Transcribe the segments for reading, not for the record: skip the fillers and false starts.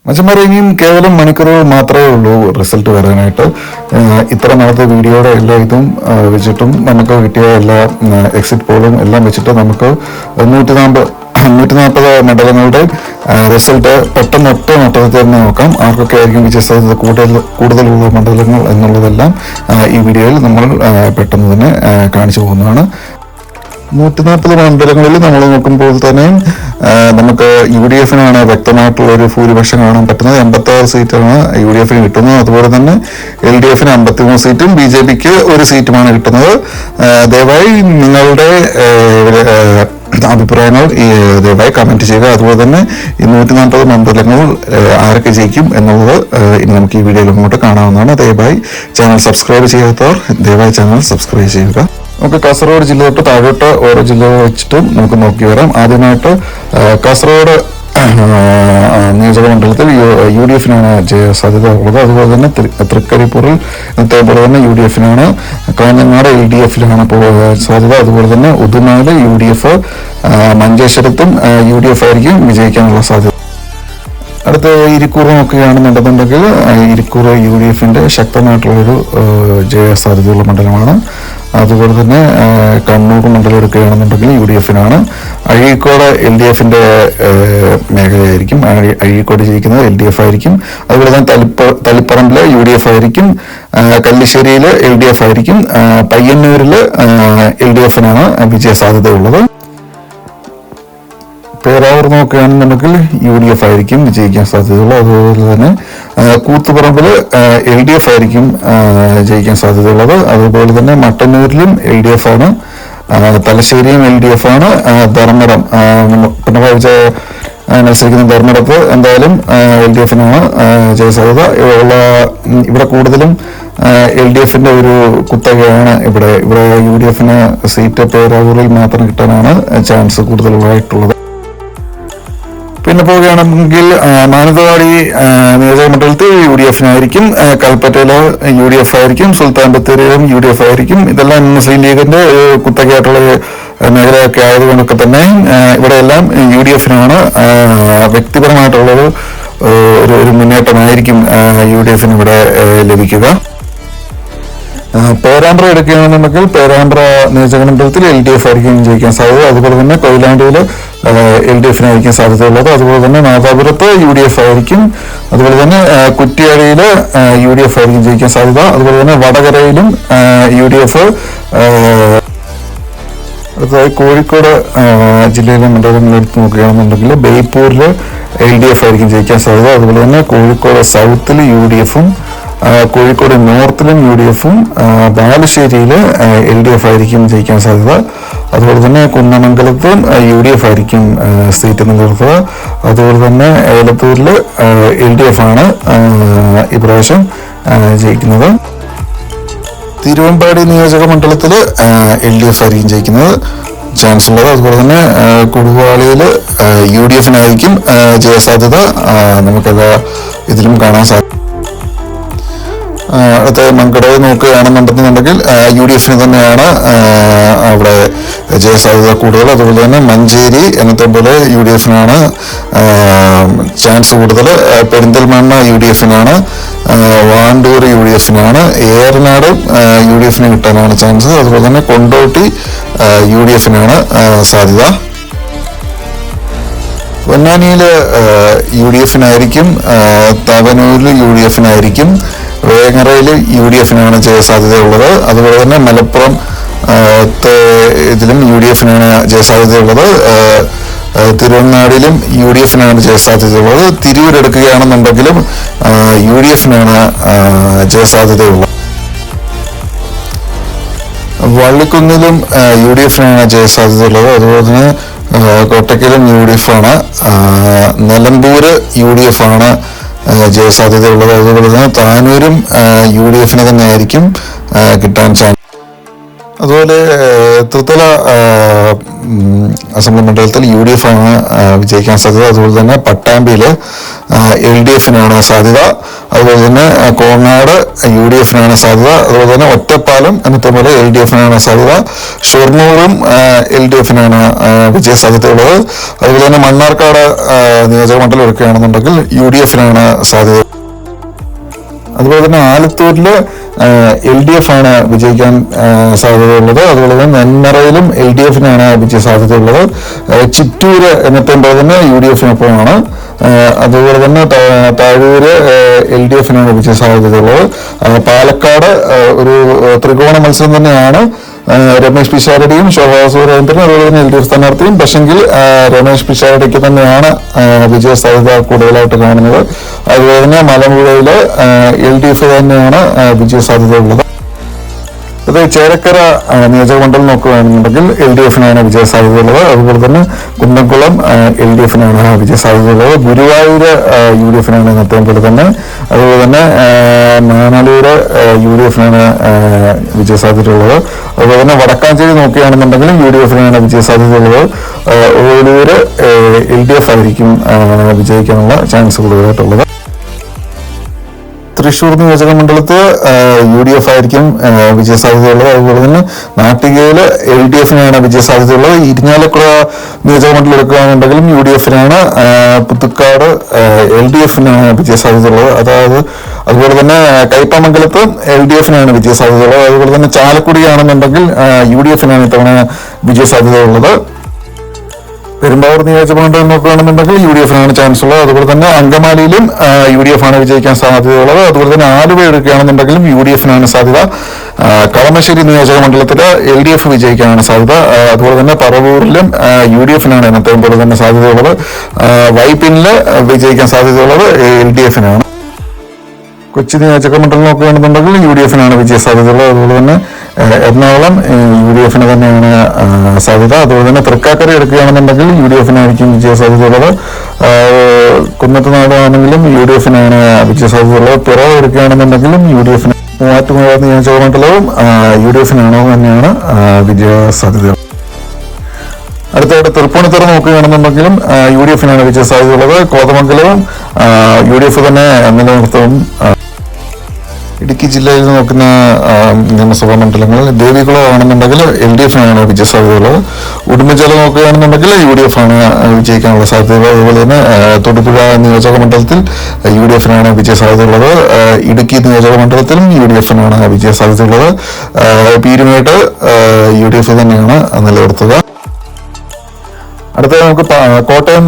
മച്ചന്മാരെ ഇനിയും കേവലം മണിക്കൂറുകൾ മാത്രമേ ഉള്ളൂ റിസൾട്ട് വരാനായിട്ട്. ഇത്ര നാളത്തെ വീഡിയോയുടെ എല്ലാ ഇതും വെച്ചിട്ടും നമുക്ക് കിട്ടിയ എല്ലാ എക്സിറ്റ് പോളും എല്ലാം വെച്ചിട്ട് നമുക്ക് 140 മണ്ഡലങ്ങളുടെ റിസൾട്ട് പെട്ടെന്ന് ഒറ്റ മണ്ഡലത്തിൽ തന്നെ നോക്കാം. ആർക്കൊക്കെ ആയിരിക്കും വിജയസാധ്യത കൂടുതലുള്ള മണ്ഡലങ്ങൾ എന്നുള്ളതെല്ലാം ഈ വീഡിയോയിൽ നമ്മൾ പെട്ടെന്ന് തന്നെ കാണിച്ചു പോകുന്നതാണ്. 140 മണ്ഡലങ്ങളിൽ നമ്മൾ നോക്കുമ്പോൾ തന്നെ നമുക്ക് UDF വ്യക്തമായിട്ടുള്ള ഒരു ഭൂരിപക്ഷം കാണാൻ പറ്റുന്നത്. 86 സീറ്റാണ് UDF കിട്ടുന്നത്. അതുപോലെ തന്നെ LDF 53 സീറ്റും BJPക്ക് 1 സീറ്റുമാണ് കിട്ടുന്നത്. ദയവായി നിങ്ങളുടെ അഭിപ്രായങ്ങൾ ദയവായി കമന്റ് ചെയ്യുക. അതുപോലെ തന്നെ ഈ 140 മണ്ഡലങ്ങൾ ആരൊക്കെ ജയിക്കും എന്നുള്ളത് ഇനി നമുക്ക് ഈ വീഡിയോയിൽ അങ്ങോട്ട് കാണാവുന്നതാണ്. ദയവായി ചാനൽ സബ്സ്ക്രൈബ് ചെയ്യാത്തവർ ദയവായി ചാനൽ സബ്സ്ക്രൈബ് ചെയ്യുക. നമുക്ക് കാസർഗോഡ് ജില്ല തൊട്ട് താഴോട്ട് ഓരോ ജില്ലകൾ വെച്ചിട്ടും നമുക്ക് നോക്കി വരാം. ആദ്യമായിട്ട് കാസർഗോഡ് നിയോജകമണ്ഡലത്തിൽ UDF ജയസാധ്യത ഉള്ളത്. അതുപോലെ തന്നെ തൃക്കരിപ്പൂരിൽ പോലെ തന്നെ UDF കാഞ്ഞങ്ങാട് LDF സാധ്യത. അതുപോലെ തന്നെ ഉദുമയില് UDF, മഞ്ചേശ്വരത്തും UDF ആയിരിക്കും വിജയിക്കാനുള്ള സാധ്യത. അടുത്ത ഇരിക്കൂർ നോക്കുകയാണെന്നുണ്ടെന്നുണ്ടെങ്കിൽ ഇരിക്കൂർ UDF ശക്തമായിട്ടുള്ളൊരു ജയസാധ്യതയുള്ള മണ്ഡലമാണ്. അതുപോലെ തന്നെ കണ്ണൂർ മണ്ഡലം എടുക്കുകയാണെന്നുണ്ടെങ്കിൽ UDF അഴീക്കോട് LDF മേഖലയായിരിക്കും. അഴീക്കോട് ജയിക്കുന്നത് LDF ആയിരിക്കും. അതുപോലെ തന്നെ തളിപ്പറമ്പില് UDF ആയിരിക്കും. കല്ലിശ്ശേരിയിൽ LDF ആയിരിക്കും. പയ്യന്നൂരിൽ LDF വിജയ സാധ്യതയുള്ളത്. പേരാവൂർ നോക്കുകയാണെന്നുണ്ടെങ്കിൽ UDF ആയിരിക്കും വിജയിക്കാൻ സാധ്യതയുള്ളത്. അതുപോലെ തന്നെ കൂത്തുപറമ്പില് LDF ആയിരിക്കും ജയിക്കാൻ സാധ്യതയുള്ളത്. അതുപോലെ തന്നെ മട്ടന്നൂരിലും LDF ആണ്. തലശ്ശേരിയും LDF ആണ്. ധർമ്മടം പിണറായി വിജയൻ മത്സരിക്കുന്ന ധർമ്മടത്ത് എന്തായാലും LDF ജയസാധ്യത. ഇവിടെ കൂടുതലും LDF ഒരു കുത്തകയാണ്. ഇവിടെ UDF സീറ്റ് പേരാവൂരിൽ മാത്രം കിട്ടാനാണ് ചാൻസ് കൂടുതലായിട്ടുള്ളത്. പിന്നെ പോവുകയാണെങ്കിൽ മാനന്തവാടി നിയോജകമണ്ഡലത്തിൽ UDF കൽപ്പറ്റയില് UDF ആയിരിക്കും. സുൽത്താൻ ബത്തേരിയിലും UDF ആയിരിക്കും. ഇതെല്ലാം മുസ്ലിം ലീഗിന്റെ കുത്തകയായിട്ടുള്ള മേഖലയൊക്കെ ആയതുകൊണ്ടൊക്കെ തന്നെ ഇവിടെയെല്ലാം UDF വ്യക്തിപരമായിട്ടുള്ളൊരു ഒരു മുന്നേറ്റമായിരിക്കും UDF ഇവിടെ ലഭിക്കുക. പേരാമ്പ്ര എടുക്കുകയാണെന്നുണ്ടെങ്കിൽ പേരാമ്പ്ര നിയോജകമണ്ഡലത്തിൽ LDF ആയിരിക്കും ജയിക്കാൻ സാധ്യത. അതുപോലെ തന്നെ കൊയിലാണ്ടിയിൽ LDF ആയിരിക്കും സാധ്യതയുള്ളത്. അതുപോലെ തന്നെ നാദാപുരത്ത് UDF ആയിരിക്കും. അതുപോലെ തന്നെ കുറ്റ്യാടിയിൽ UDF ആയിരിക്കും ജയിക്കാൻ സാധ്യത. അതുപോലെ തന്നെ വടകരയിലും UDF. അടുത്തതായി കോഴിക്കോട് ജില്ലയിലെ മണ്ഡലങ്ങൾ എടുത്ത് നോക്കുകയാണെന്നുണ്ടെങ്കിൽ ബേപ്പൂരിൽ LDF ആയിരിക്കും ജയിക്കാൻ സാധ്യത. അതുപോലെ തന്നെ Kozhikode സൗത്തിൽ UDF, Kozhikode നോർത്തിലും UDF, ബാലുശ്ശേരിയിൽ LDF ആയിരിക്കും ജയിക്കാൻ സാധ്യത. അതുപോലെ തന്നെ കുന്നമംഗലത്തും UDF ആയിരിക്കും സീറ്റ് നിലനിർത്തുക. അതുപോലെ തന്നെ ഏലത്തൂരിൽ LDF ആണ് ഇപ്രാവശ്യം ജയിക്കുന്നത്. തിരുവമ്പാടി നിയോജക മണ്ഡലത്തിൽ LDF ആയിരിക്കും ജയിക്കുന്നത് ചാൻസ് ഉള്ളത്. അതുപോലെ തന്നെ കൊടുവാളിയിൽ UDF ജയസാധ്യത നമുക്കെല്ലാ ഇതിലും കാണാൻ സാധിക്കും. അടുത്ത മങ്കടയിൽ നോക്കുകയാണെന്നുണ്ടെങ്കിൽ UDF തന്നെയാണ് അവിടെ ജയസാധ്യത കൂടുതൽ. അതുപോലെ തന്നെ മഞ്ചേരി എന്നത്തെ പോലെ UDF ചാൻസ് കൂടുതൽ. Perinthalmanna UDF Vandoor UDF Eranad UDF കിട്ടാനാണ് ചാൻസ്. അതുപോലെ തന്നെ കൊണ്ടോട്ടി UDF സാധ്യത. പൊന്നാനിയിൽ UDF തവനൂരിൽ UDF വേങ്ങരയിൽ UDF ജയസാധ്യതയുള്ളത്. അതുപോലെ തന്നെ മലപ്പുറം ഇതിലും UDF ജയസാധ്യതയുള്ളത്. തിരുവങ്ങാടിയിലും UDF ജയസാധ്യതയുള്ളത്. Tirur എടുക്കുകയാണെന്നുണ്ടെങ്കിലും UDF ജയസാധ്യതയുള്ളത്. വള്ളിക്കുന്നിലും UDF ജയസാധ്യതയുള്ളത്. അതുപോലെ തന്നെ കോട്ടക്കലും UDF നിലമ്പൂര് UDF ജയസാധ്യതയുള്ളത്. അതുപോലെ തന്നെ താനൂരും UDF തന്നെ ആയിരിക്കും കിട്ടാൻ ചാൻസ്. അതുപോലെ തൃത്തല അസംബ്ലി മണ്ഡലത്തിൽ UDF ആണ് വിജയിക്കാൻ സാധ്യത. അതുപോലെ തന്നെ പട്ടാമ്പിയിൽ LDF-നാണ് സാധ്യത. അതുപോലെ തന്നെ കോങ്ങാട് UDF-നാണ് സാധ്യത. അതുപോലെ തന്നെ ഒറ്റപ്പാലം എന്നത്തെ പോലെ LDF-നാണ് സാധ്യത. ഷൊർണൂറും LDF-നാണ് വിജയ സാധ്യതയുള്ളത്. അതുപോലെ തന്നെ മണ്ണാർക്കാട് നിയോജക മണ്ഡലം എടുക്കുകയാണെന്നുണ്ടെങ്കിൽ UDF-നാണ് സാധ്യത. അതുപോലെ തന്നെ ആലത്തൂരിൽ LDF ആണ് വിജയിക്കാൻ സാധ്യതയുള്ളത്. അതുപോലെ തന്നെ നെന്മറയിലും LDF-നാണ് വിജയ സാധ്യതയുള്ളത്. ചിറ്റൂര് എന്നത്തെ തന്നെ UDF-നൊപ്പമാണ്. അതുപോലെ തന്നെ താഴൂര് LDF-നാണ് വിജയ സാധ്യതയുള്ളത്. പാലക്കാട് ഒരു ത്രികോണ മത്സരം തന്നെയാണ്. രമേശ് പിഷാരടിയും ശോഭാ സുരേന്ദ്രനും അതുപോലെ തന്നെ LDF സ്ഥാനാർത്ഥിയും. പക്ഷെങ്കിൽ രമേശ് പിഷാരടിക്ക് തന്നെയാണ് വിജയ സാധ്യത കൂടുതലായിട്ട് കാണുന്നത്. അതുപോലെ തന്നെ മലമ്പുഴയില് LDF തന്നെയാണ് വിജയ സാധ്യതയുള്ളത്. അത് ചേലക്കര നിയോജക മണ്ഡലം നോക്കുകയാണെന്നുണ്ടെങ്കിൽ LDF-നാണ് വിജയ സാധ്യതയുള്ളത്. അതുപോലെ തന്നെ കുന്നംകുളം LDF-നാണ് വിജയ സാധ്യതയുള്ളത്. ഗുരുവായൂർ UDF-നാണ് ഇന്നത്തെ പോലെ തന്നെ. അതുപോലെ തന്നെ മാനലൂര് UDF-നാണ് വിജയ സാധ്യതയുള്ളത്. അതുപോലെ തന്നെ വടക്കാഞ്ചേരി നോക്കുകയാണെന്നുണ്ടെങ്കിലും UDF-നാണ് വിജയ സാധ്യതയുള്ളത്. ഓലൂര് LDF ആയിരിക്കും വിജയിക്കാനുള്ള ചാൻസ് കൂടുതലായിട്ടുള്ളത്. തൃശ്ശൂർ നിയോജക മണ്ഡലത്ത് UDF ആയിരിക്കും വിജയ സാധ്യതയുള്ളത്. അതുപോലെ തന്നെ നാട്ടികയില് LDF-നാണ് വിജയ സാധ്യതയുള്ളത്. ഇരിഞ്ഞാലക്കുട നിയോജക മണ്ഡലം എടുക്കുകയാണെന്നുണ്ടെങ്കിലും UDF-നാണ്. പുതുക്കാട് LDF-നാണ് വിജയ സാധ്യതയുള്ളത്. അതുപോലെ തന്നെ കയ്പമംഗലത്ത് LDF-നാണ് വിജയ സാധ്യതയുള്ളത്. അതുപോലെ തന്നെ ചാലക്കുടിയാണെന്നുണ്ടെങ്കിൽ UDF-നാണ് ഇത്തവണ വിജയ സാധ്യതയുള്ളത്. പെരുമ്പാവൂർ നിയോജകമണ്ഡലം നോക്കുകയാണെന്നുണ്ടെങ്കിൽ UDF-നാണ് ചാൻസ് ഉള്ളത്. അതുപോലെ തന്നെ അങ്കമാലിയിലും UDF-ആണ് വിജയിക്കാൻ സാധ്യതയുള്ളത്. അതുപോലെ തന്നെ ആലുവ എടുക്കുകയാണെന്നുണ്ടെങ്കിലും UDF-നാണ് സാധ്യത. കളമശ്ശേരി നിയോജക മണ്ഡലത്തിൽ LDF വിജയിക്കാനാണ് സാധ്യത. അതുപോലെ തന്നെ പറവൂരിലും UDF-നാണ് ഇന്നത്തെ പോലെ തന്നെ സാധ്യതയുള്ളത്. വൈപ്പിനില് വിജയിക്കാൻ സാധ്യതയുള്ളത് LDF-നാണ്. കൊച്ചി നിയോജക മണ്ഡലം നോക്കുകയാണെന്നുണ്ടെങ്കിൽ UDF-നാണ് വിജയ സാധ്യതയുള്ളത്. അതുപോലെ തന്നെ എറണാകുളം UDF-ന് തന്നെയാണ് സാധ്യത. അതുപോലെ തന്നെ തൃക്കാക്കര എടുക്കുകയാണെന്നുണ്ടെങ്കിൽ UDF-നായിരിക്കും വിജയ സാധ്യതയുള്ളത്. കുന്നത്തുനാട് ആണെങ്കിലും UDF-നാണ് വിജയ സാധ്യതയുള്ളത്. പിറവം എടുക്കുകയാണെന്നുണ്ടെങ്കിലും UDF-ന്. മൂവാറ്റുപുഴ നിയോജക മണ്ഡലവും UDF-നാണോ തന്നെയാണ് വിജയ സാധ്യത. അടുത്തായിട്ട് തൃപ്പൂണിത്തുറ നോക്കുകയാണെന്നുണ്ടെങ്കിലും UDF-നാണ് വിജയ സാധ്യതയുള്ളത്. കോതമംഗലവും UDF തന്നെ നിലനിർത്തും. ഇടുക്കി ജില്ലയിൽ നോക്കുന്ന നിയമസഭാ മണ്ഡലങ്ങളിൽ ദേവികുളം ആണെന്നുണ്ടെങ്കിൽ LDF-നാണ് വിജയ സാധ്യതയുള്ളത്. ഉടുമ്പൻചോല നോക്കുകയാണെന്നുണ്ടെങ്കിൽ UDF-ആണ് വിജയിക്കാനുള്ള സാധ്യതയുള്ളത്. അതുപോലെ തന്നെ തൊടുപുഴ നിയോജക മണ്ഡലത്തിൽ UDF-നാണ് വിജയ സാധ്യതയുള്ളത്. ഇടുക്കി നിയോജക മണ്ഡലത്തിലും UDF-നാണ് വിജയ സാധ്യതയുള്ളത്. പീരുമേട്ട് UDF തന്നെയാണ് നിലനിർത്തുക. അടുത്ത നമുക്ക് കോട്ടയം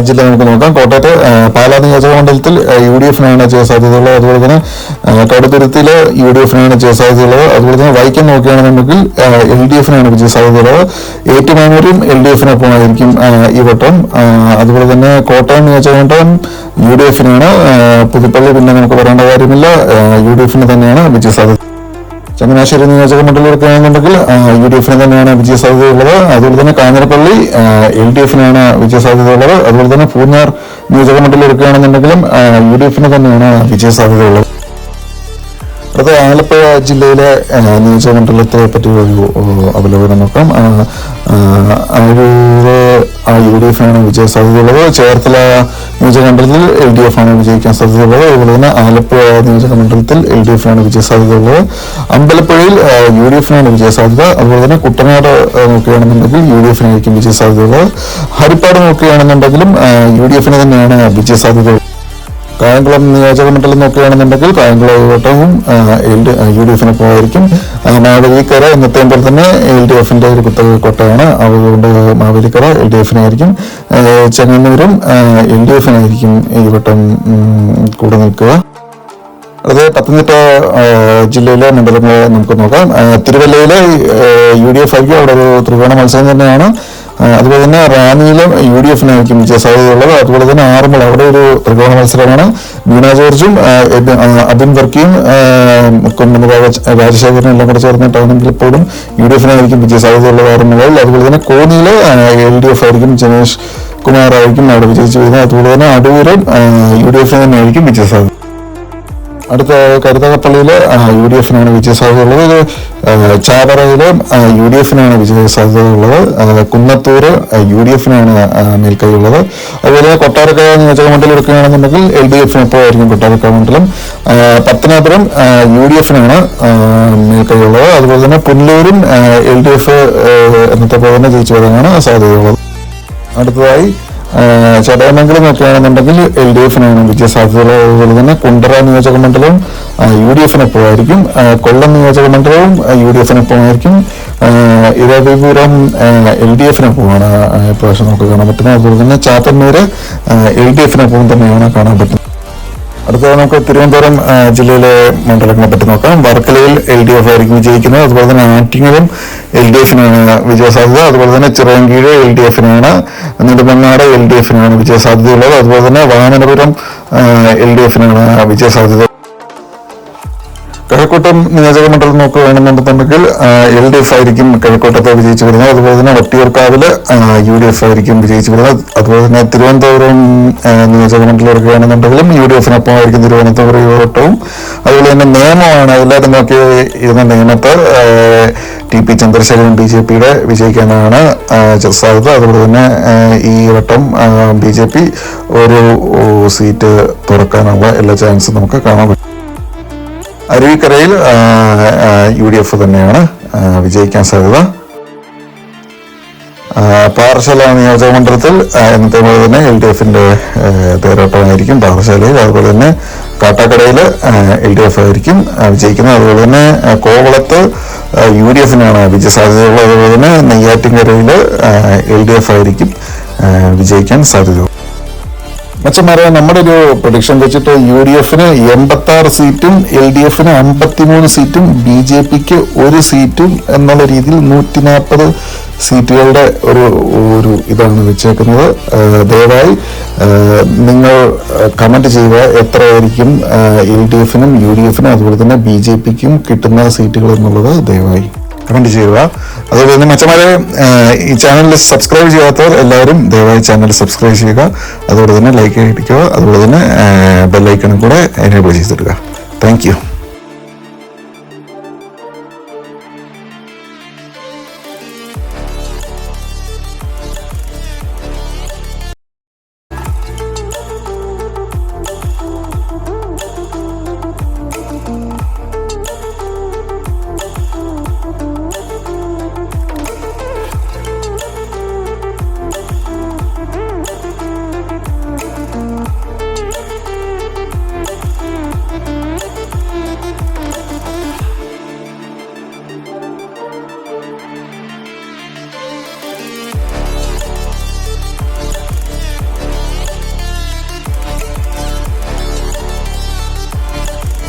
ജില്ല നമുക്ക് നോക്കാം. കോട്ടയത്ത് പാലാ നിയോജക മണ്ഡലത്തിൽ UDF-നാണ് വിജയ സാധ്യതയുള്ളത്. അതുപോലെ തന്നെ കടുത്തുരുത്തിയിൽ UDF-നാണ് വിജയ സാധ്യതയുള്ളത്. അതുപോലെ തന്നെ വൈക്കം നോക്കുകയാണെന്നുണ്ടെങ്കിൽ LDF-നാണ് വിജയ സാധ്യതയുള്ളത്. ഏറ്റുമാനൂരും LDF-നൊപ്പമായിരിക്കും ഈ വട്ടം. അതുപോലെ തന്നെ കോട്ടയം നിയോജക മണ്ഡലം UDF-നാണ്. പുതുപ്പള്ളി പിന്നെ നമുക്ക് പറയേണ്ട കാര്യമില്ല, UDF-ന് തന്നെയാണ് വിജയ സാധ്യത. ചങ്ങനാശ്ശേരി നിയോജക മണ്ഡലം എടുക്കുകയാണെന്നുണ്ടെങ്കിൽ UDF-ന് തന്നെയാണ് വിജയ സാധ്യതയുള്ളത്. അതുപോലെ തന്നെ കാഞ്ഞിരപ്പള്ളി LDF-നാണ് വിജയ സാധ്യതയുള്ളത്. അതുപോലെ തന്നെ പൂഞ്ഞാർ നിയോജക മണ്ഡലം എടുക്കുകയാണെന്നുണ്ടെങ്കിലും UDF-ന് തന്നെയാണ് വിജയ സാധ്യതയുള്ളത്. അടുത്ത ആലപ്പുഴ ജില്ലയിലെ നിയോജക മണ്ഡലത്തെ പറ്റി ഒരു അവലോകനം നോക്കാം. UDF-നാണ് വിജയ സാധ്യതയുള്ളത്. ചേർത്തല നിയോജക മണ്ഡലത്തിൽ LDF-ആണ് വിജയിക്കാൻ സാധ്യതയുള്ളത്. അതുപോലെ തന്നെ ആലപ്പുഴ നിയോജക മണ്ഡലത്തിൽ LDF-നാണ് വിജയ സാധ്യതയുള്ളത്. അമ്പലപ്പുഴയിൽ UDF-നാണ് വിജയ സാധ്യത. അതുപോലെ തന്നെ കുട്ടനാട് നോക്കുകയാണെന്നുണ്ടെങ്കിൽ UDF-നായിരിക്കും വിജയ സാധ്യതയുള്ളത്. ഹരിപ്പാട് നോക്കുകയാണെന്നുണ്ടെങ്കിലും UDF-ന് തന്നെയാണ് വിജയ സാധ്യത. കായംകുളം നിയോജക മണ്ഡലം നോക്കുകയാണെന്നുണ്ടെങ്കിൽ കായംകുളം വട്ടവും UDF-നൊപ്പമായിരിക്കും. മാവേലിക്കര ഇന്നത്തെ പോലെ തന്നെ LDF-ന്റെ ഒരു കുത്തക കോട്ടയാണ്. അതുകൊണ്ട് മാവേലിക്കര LDF-നായിരിക്കും. ചെങ്ങന്നൂരും LDF-നായിരിക്കും ഈ വട്ടം കൂടെ നിൽക്കുക. അത് പത്തനംതിട്ട ജില്ലയിലെ മണ്ഡലങ്ങളെ നമുക്ക് നോക്കാം. തിരുവല്ലയിലെ UDF ആയിരിക്കും. അവിടെ ഒരു ത്രികോണ മത്സരം തന്നെയാണ്. അതുപോലെ തന്നെ റാന്നിയിലും UDF-നായിരിക്കും വിജയ സാധ്യതയുള്ളത്. അതുപോലെ തന്നെ ആറന്മുള അവിടെ ഒരു ത്രികോണ മത്സരമാണ്. വീണ ജോർജും അബിൻ വർക്കിയും രാജശേഖരനും എല്ലാം കൂടെ ചേർന്നിട്ടാണെങ്കിൽ ഇപ്പോഴും UDF-നായിരിക്കും വിജയ സാധ്യതയുള്ളത് ആറന്മുളയിൽ. അതുപോലെ തന്നെ കോന്നിയിൽ LDF ആയിരിക്കും. ജനേഷ് കുമാർ ആയിരിക്കും അവിടെ വിജയിച്ചു വരുന്നത്. അതുപോലെ തന്നെ അടൂരും UDF-ന് തന്നെയായിരിക്കും വിജയ സാധ്യത. അടുത്ത കരുനാഗപ്പള്ളിയിൽ UDF-നാണ് വിജയസാധ്യതയുള്ളത്. ചാവറയിൽ UDF-നാണ് വിജയസാധ്യതയുള്ളത്. കുന്നത്തൂര് UDF-നാണ് മേൽക്കൈയുള്ളത്. അതുപോലെ കൊട്ടാരക്കര നിയോജക മണ്ഡലം എടുക്കുകയാണെന്നുണ്ടെങ്കിൽ LDF-നൊപ്പമായിരിക്കും കൊട്ടാരക്കര മണ്ഡലം. പത്തനാപുരം UDF-നാണ് മേൽക്കൈയുള്ളത്. അതുപോലെ തന്നെ പുനലൂരും LDF എന്നത്തെ പോലെ തന്നെ ജയിച്ചു വരാനാണ് സാധ്യതയുള്ളത്. അടുത്തതായി ചടയമംഗലം നോക്കുകയാണെന്നുണ്ടെങ്കിൽ LDF-നാണ് വിജയസാധ്യതയുള്ളത്. അതുപോലെ തന്നെ കുണ്ടറ നിയോജക മണ്ഡലവും UDF-നൊപ്പമായിരിക്കും. കൊല്ലം നിയോജക മണ്ഡലവും UDF-നൊപ്പമായിരിക്കും. ഇരവിപുരം LDF-നൊപ്പമാണ് ഇപ്രാവശ്യം നമുക്ക് കാണാൻ പറ്റുന്നത്. അതുപോലെ തന്നെ ചാത്തന്നൂര് LDF-നൊപ്പം തന്നെയാണ് കാണാൻ പറ്റുന്നത്. അടുത്തത് നമുക്ക് തിരുവനന്തപുരം ജില്ലയിലെ മണ്ഡലങ്ങളെ പറ്റി നോക്കാം. വർക്കലയിൽ LDF ആയിരിക്കും വിജയിക്കുന്നത്. അതുപോലെ തന്നെ ആറ്റിങ്ങലും LDF-നാണ് വിജയസാധ്യത. അതുപോലെ തന്നെ ചിറയൻകീഴ് LDF-നാണ്. നെടുമങ്ങാട് LDF-നാണ് വിജയസാധ്യതയുള്ളത്. അതുപോലെ തന്നെ വാമനപുരം LDF-നാണ് വിജയസാധ്യത. കിഴക്കൂട്ടം നിയോജക മണ്ഡലം നോക്കുകയാണെന്നുണ്ടെങ്കിൽ LDF ആയിരിക്കും കിഴക്കൂട്ടത്തെ വിജയിച്ചു വരുന്നത്. അതുപോലെ തന്നെ വട്ടിയൂർക്കാവില് UDF ആയിരിക്കും വിജയിച്ചു വരുന്നത്. അതുപോലെ തന്നെ തിരുവനന്തപുരം നിയോജക മണ്ഡലം എടുക്കുകയാണെന്നുണ്ടെങ്കിലും UDF-നൊപ്പമായിരിക്കും തിരുവനന്തപുരത്തോട്ടവും. അതുപോലെ തന്നെ നിയമമാണ് എല്ലാവരും നോക്കി ഇരുന്ന നിയമത്ത് TP ചന്ദ്രശേഖരൻ BJP-യുടെ വിജയിക്കാനാണ് സാധ്യത. അതുപോലെ തന്നെ ഈ വട്ടം BJP ഒരു സീറ്റ് തുറക്കാനുള്ള എല്ലാ ചാൻസും നമുക്ക് കാണാൻ പറ്റും. അരുവിക്കരയിൽ UDF തന്നെയാണ് വിജയിക്കാൻ സാധ്യത. പാറശാല നിയോജക മണ്ഡലത്തിൽ എന്നത്തെ പോലെ തന്നെ LDF-ന്റെ തേരോട്ടമായിരിക്കും പാറശാലയിൽ. അതുപോലെ തന്നെ കാട്ടാക്കടയിൽ LDF ആയിരിക്കും വിജയിക്കുന്നത്. അതുപോലെ തന്നെ കോവളത്ത് UDF-നാണ് വിജയസാധ്യതയുള്ളത്. അതുപോലെ തന്നെ നെയ്യാറ്റിൻകരയിൽ LDF ആയിരിക്കും വിജയിക്കാൻ സാധ്യതയുള്ളത്. മച്ചന്മാരെ, നമ്മുടെ ഒരു പ്രൊഡിക്ഷൻ വെച്ചിട്ട് UDF-ന് 86 സീറ്റും LDF-ന് 53 സീറ്റും BJP-ക്ക് 1 സീറ്റും എന്നുള്ള രീതിയിൽ 140 സീറ്റുകളുടെ ഒരു ഇതാണ് വെച്ചേക്കുന്നത്. ദയവായി നിങ്ങൾ കമന്റ് ചെയ്യുക എത്രയായിരിക്കും LDF-നും UDF-നും അതുപോലെ തന്നെ BJP-ക്കും കിട്ടുന്ന സീറ്റുകൾ എന്നുള്ളത് ദയവായി കമന്റ് ചെയ്യുക. അതുപോലെ തന്നെ മച്ചന്മാരെ, ഈ ചാനൽ സബ്സ്ക്രൈബ് ചെയ്യാത്തവർ എല്ലാവരും ദയവായി ചാനൽ സബ്സ്ക്രൈബ് ചെയ്യുക. അതുപോലെ തന്നെ ലൈക്ക് അടിക്കുക. അതുപോലെ തന്നെ ബെല്ലൈക്കണും കൂടെ എനേബിൾ ചെയ്തിടുക. Thank you.